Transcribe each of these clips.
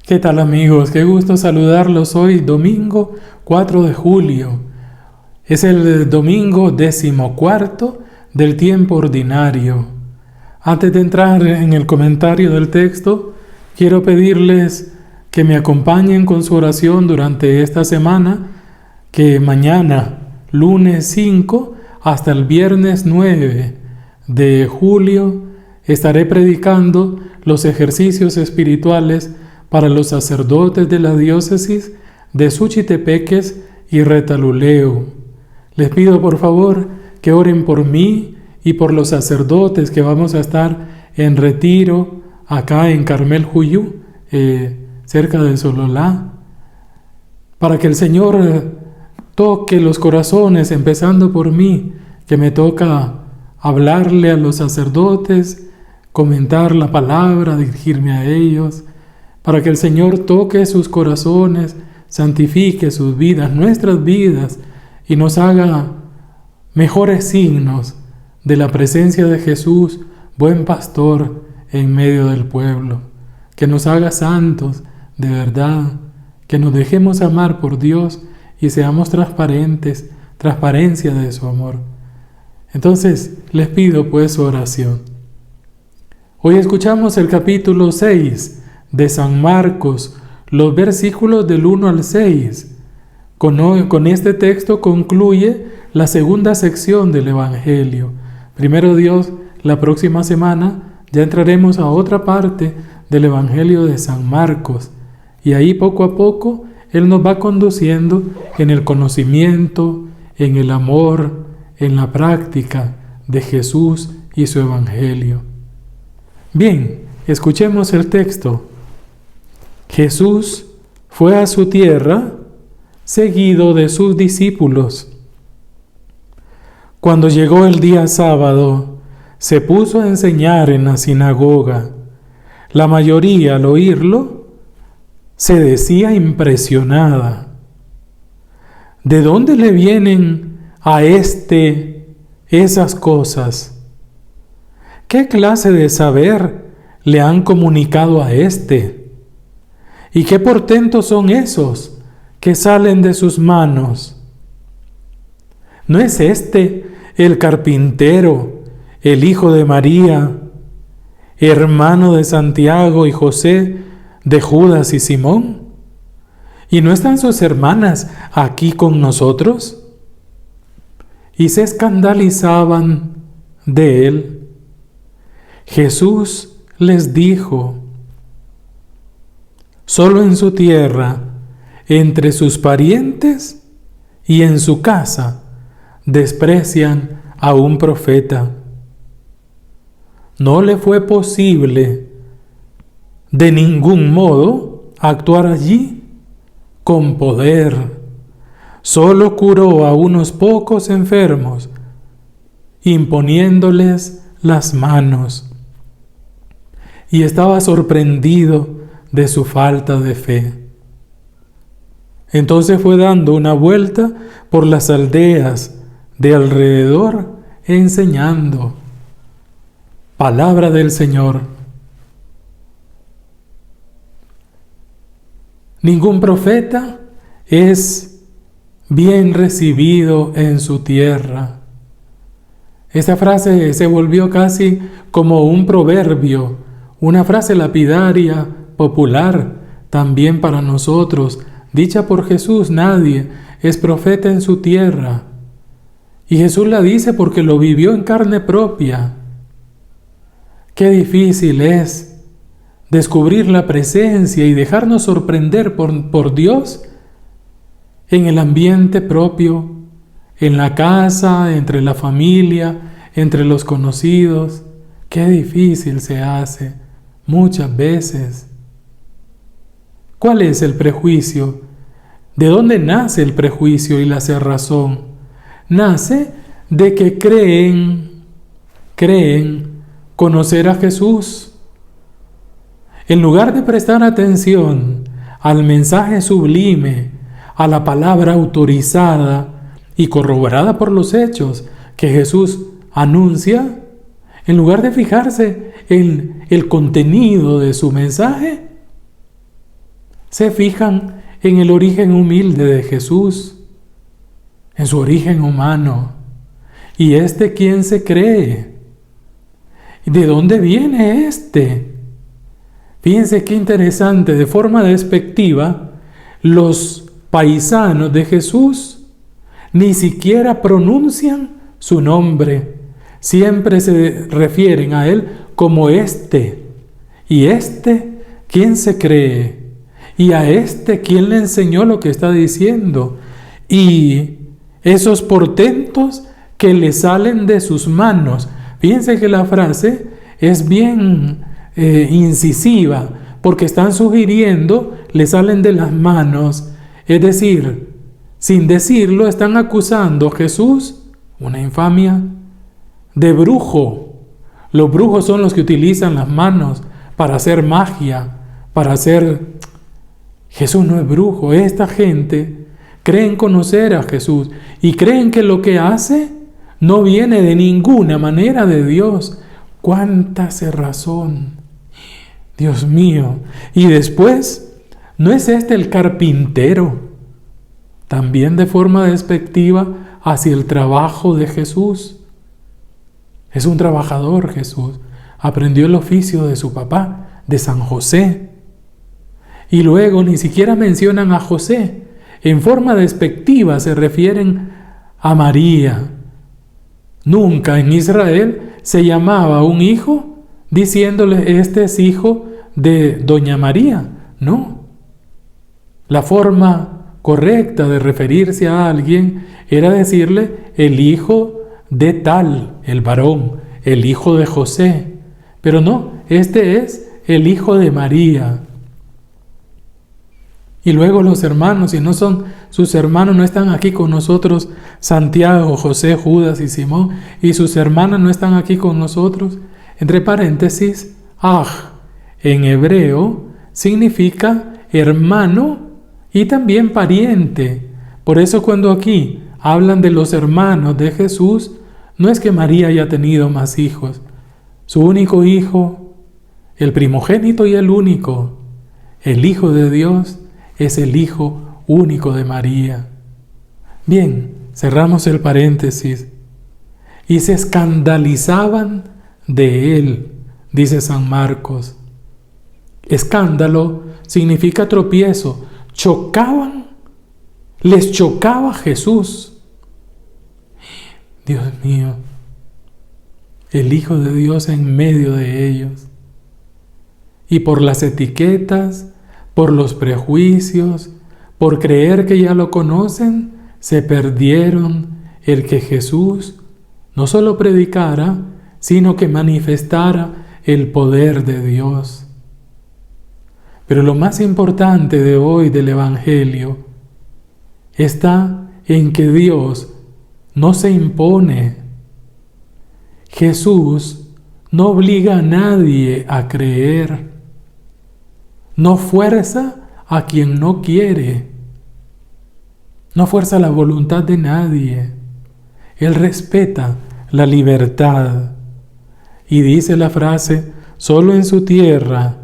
¿Qué tal, amigos? Qué gusto saludarlos hoy, domingo 4 de julio. Es el domingo 14 del tiempo ordinario. Antes de entrar en el comentario del texto, quiero pedirles que me acompañen con su oración durante esta semana, que mañana, lunes 5, hasta el viernes 9 de julio, estaré predicando los ejercicios espirituales para los sacerdotes de la diócesis de Suchitepeques y Retalhuleu. Les pido por favor que oren por mí y por los sacerdotes que vamos a estar en retiro acá en Carmel Juyú, cerca de Sololá, para que el Señor toque los corazones, empezando por mí, que me toca hablarle a los sacerdotes, comentar la palabra, dirigirme a ellos, para que el Señor toque sus corazones, santifique sus vidas, nuestras vidas, y nos haga mejores signos de la presencia de Jesús, buen pastor, en medio del pueblo. Que nos haga santos, de verdad, que nos dejemos amar por Dios y seamos transparentes, transparencia de su amor. Entonces, les pido pues su oración. Hoy escuchamos el capítulo 6 de San Marcos, los versículos del 1 al 6. Con este texto concluye la segunda sección del Evangelio. Primero Dios, la próxima semana ya entraremos a otra parte del Evangelio de San Marcos, y ahí poco a poco Él nos va conduciendo en el conocimiento, en el amor, en la práctica de Jesús y su Evangelio. Bien, escuchemos el texto. Jesús fue a su tierra seguido de sus discípulos. Cuando llegó el día sábado, se puso a enseñar en la sinagoga. La mayoría, al oírlo, se decía impresionada: ¿de dónde le vienen a esas cosas? ¿Qué clase de saber le han comunicado a ¿Y qué portentos son esos que salen de sus manos? ¿No es el carpintero, el hijo de María, hermano de Santiago y José, de Judas y Simón? ¿Y no están sus hermanas aquí con nosotros? Y se escandalizaban de él. Jesús les dijo: solo en su tierra, entre sus parientes y en su casa, desprecian a un profeta. No le fue posible de ningún modo actuar allí con poder. Solo curó a unos pocos enfermos, imponiéndoles las manos. Y estaba sorprendido de su falta de fe. Entonces fue dando una vuelta por las aldeas de alrededor, enseñando. Palabra del Señor. Ningún profeta es bien recibido en su tierra. Esta frase se volvió casi como un proverbio, una frase lapidaria, popular también para nosotros, dicha por Jesús: nadie es profeta en su tierra. Y Jesús la dice porque lo vivió en carne propia. Qué difícil es descubrir la presencia y dejarnos sorprender por Dios en el ambiente propio, en la casa, entre la familia, entre los conocidos. Qué difícil se hace muchas veces. ¿Cuál es el prejuicio? ¿De dónde nace el prejuicio y la cerrazón? Nace de que creen conocer a Jesús. En lugar de prestar atención al mensaje sublime, a la palabra autorizada y corroborada por los hechos que Jesús anuncia, en lugar de fijarse en el contenido de su mensaje, se fijan en el origen humilde de Jesús, en su origen humano. ¿Y quién se cree? ¿De dónde viene este? Fíjense qué interesante, de forma despectiva, los paisanos de Jesús ni siquiera pronuncian su nombre. Siempre se refieren a él como este. ¿Y quién se cree? ¿Y a quién le enseñó lo que está diciendo? Y esos portentos que le salen de sus manos. Fíjense que la frase es bien incisiva, porque están sugiriendo, le salen de las manos. Es decir, sin decirlo, están acusando a Jesús, una infamia, de brujo. Los brujos son los que utilizan las manos para hacer magia, para hacer... Jesús no es brujo. Esta gente creen conocer a Jesús y creen que lo que hace no viene de ninguna manera de Dios. ¡Cuánta cerrazón! Dios mío. Y después, ¿no es el carpintero? También de forma despectiva hacia el trabajo de Jesús. Es un trabajador Jesús. Aprendió el oficio de su papá, de San José. Y luego ni siquiera mencionan a José. En forma despectiva se refieren a María. Nunca en Israel se llamaba a un hijo diciéndole este es hijo de Doña María. No. La forma correcta de referirse a alguien era decirle el hijo de tal, el varón, el hijo de José. Pero no, este es el hijo de María. Y luego los hermanos, si no son sus hermanos, no están aquí con nosotros, Santiago, José, Judas y Simón, y sus hermanas no están aquí con nosotros. Entre paréntesis, en hebreo significa hermano y también pariente. Por eso cuando aquí hablan de los hermanos de Jesús, no es que María haya tenido más hijos. Su único hijo, el primogénito y el único, el Hijo de Dios, es el Hijo único de María. Bien, cerramos el paréntesis. Y se escandalizaban de él, dice San Marcos. Escándalo significa tropiezo. Les chocaba Jesús. Dios mío, el Hijo de Dios en medio de ellos. Y por las etiquetas, por los prejuicios, por creer que ya lo conocen, se perdieron el que Jesús no solo predicara, sino que manifestara el poder de Dios. Pero lo más importante de hoy del Evangelio está en que Dios no se impone. Jesús no obliga a nadie a creer. No fuerza a quien no quiere. No fuerza la voluntad de nadie. Él respeta la libertad. Y dice la frase, solo en su tierra,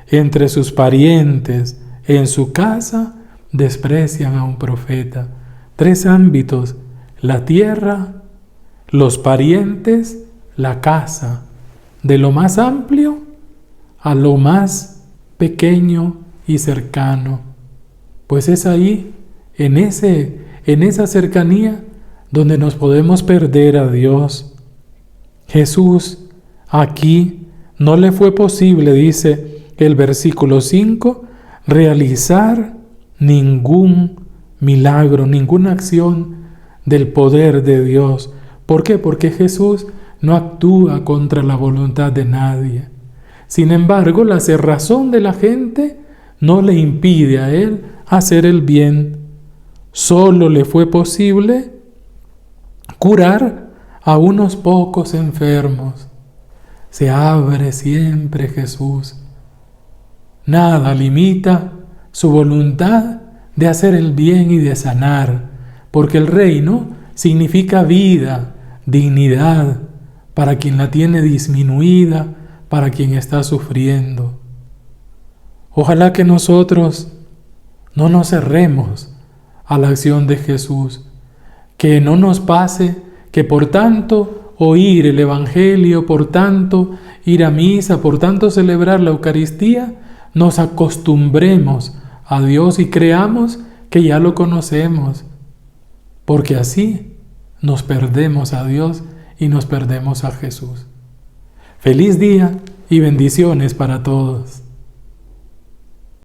entre sus parientes, en su casa, desprecian a un profeta. 3 ámbitos: la tierra, los parientes, la casa. De lo más amplio a lo más pequeño y cercano. Pues es ahí, en esa cercanía, donde nos podemos perder a Dios. Jesús aquí no le fue posible, dice el versículo 5, realizar ningún milagro, ninguna acción del poder de Dios. ¿Por qué? Porque Jesús no actúa contra la voluntad de nadie. Sin embargo, la cerrazón de la gente no le impide a él hacer el bien. Solo le fue posible curar a unos pocos enfermos. Se abre siempre Jesús. Nada limita su voluntad de hacer el bien y de sanar, porque el reino significa vida, dignidad, para quien la tiene disminuida, para quien está sufriendo. Ojalá que nosotros No nos cerremos a la acción de Jesús. Que no nos pase que por tanto oír el Evangelio, por tanto ir a misa, por tanto celebrar la Eucaristía, nos acostumbremos a Dios y creamos que ya lo conocemos, porque así nos perdemos a Dios y nos perdemos a Jesús. Feliz día y bendiciones para todos.